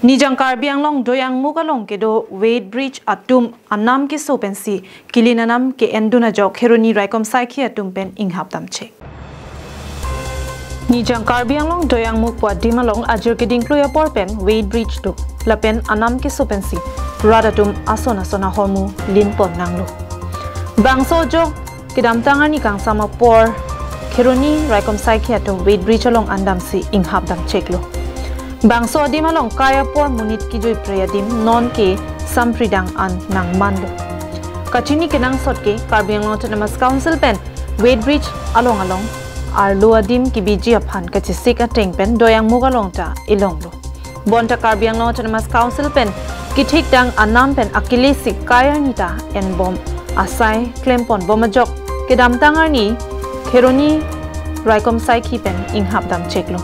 Nijang Karbi Anglong Doyangmukh along ke do Weight Bridge atum anam ke sopensi kilinanam ke enduna jok heroni Raikom Saikhi atum pen inghap tamche. Nijang Karbi Anglong Doyangmukh po dimalong ajur ke dingploya porpen Weight Bridge do lapen anam ke sopensi radatum asona hormu linpon nanglo. Bangso jok kedam tangan ni kang sama por heroni Raikom Saikhi atum Weight Bridge along andam si inghap tamche lo. Bangso adim along kaya por munit ki joi preyadim non ke sampridang an nang manlo. Kachini ke nang sot ke Karbi Anglong Autonomous Council pen Weight Bridge along arlo adim ki biji aphan kachisik ateng pen Doyangmukh along ta ilong lo. Bonta Karbi Anglong Autonomous Council pen kitik dang anam pen akilisik kaya nita en bom asai klempon bomajok ke dam tangar ni kheroni Raikom Saikhi pen inghap dam cheklo.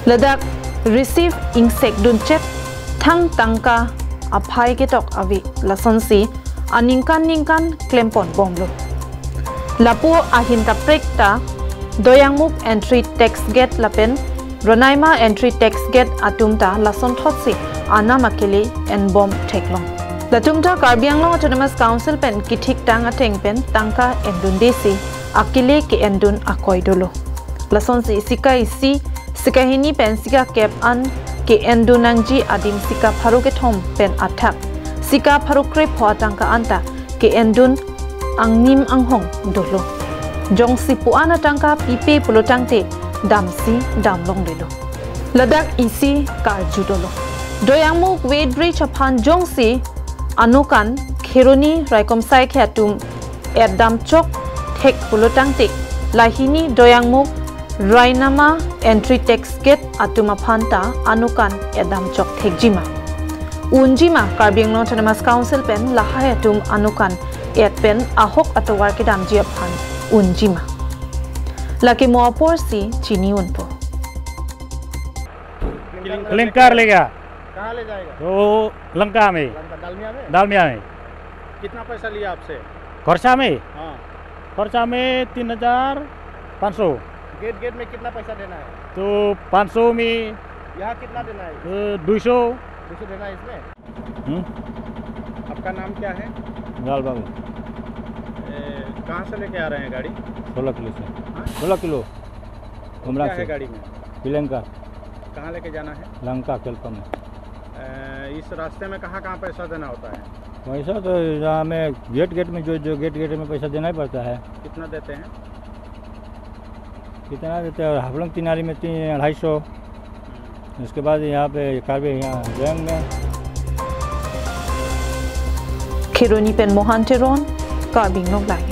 Ladak receive insect dun chet thang tangka aphai ke tok avi lasonsi aningkan klempon bomlo lapu ahinta prekta Doyangmukh entry tax gate lapen Ronaima entry tax gate atumta lason thotsi anamakele en bom theklong latumta Karbi Anglong Autonomous Council pen kithik tang ateng pen tangka endun desi akile ke endun akoidolo lasonsi sika isi Sikahini pen sika kep an ke endunangji adim sika pharu ke thom pen athak sika pharu kre photangka anta ke endun angnim anghong dolo jongsi puana tangka pipe pulotangte damsi damlong delo ladak isi karju dolo Doyangmukh Weight Bridge aphan jongsi anukan kheroni Raikom Saikhi atum edam chok thek pulotangte lahini Doyangmukh Rainama entry tax gate atuma phanta anukan edam chok thekjima unjima Karbi Anglong Autonomous Council pen lahai atum anukan et pen ahok atowar ke damji aphan unjima laki moapor si chini unpo linker लेगा कहाँ ले जाएगा? तो लंका में डालमिया में कितना पैसा लिया आपसे? खर्चा में हाँ 3,500 गेट में कितना पैसा देना है? तो 500 में यहाँ कितना देना है? 200 देना है इसमें। आपका नाम क्या है? लाल बाबू। कहाँ से लेके आ रहे हैं गाड़ी? 16 किलो से 16 किलो क्या है गाड़ी में? श्रीलंका। कहाँ लेके जाना है? लंका केल्पा में। इस रास्ते में कहाँ पैसा देना होता है? पैसा तो यहाँ में गेट में जो गेट में पैसा देना ही पड़ता है। कितना देते हैं? कितना देते हैं? हाफलंग तिनारी में 250। उसके बाद यहाँ पे कार्बी यहाँ दोयांग में Kironi pen mohanteron Karbi Anglong lai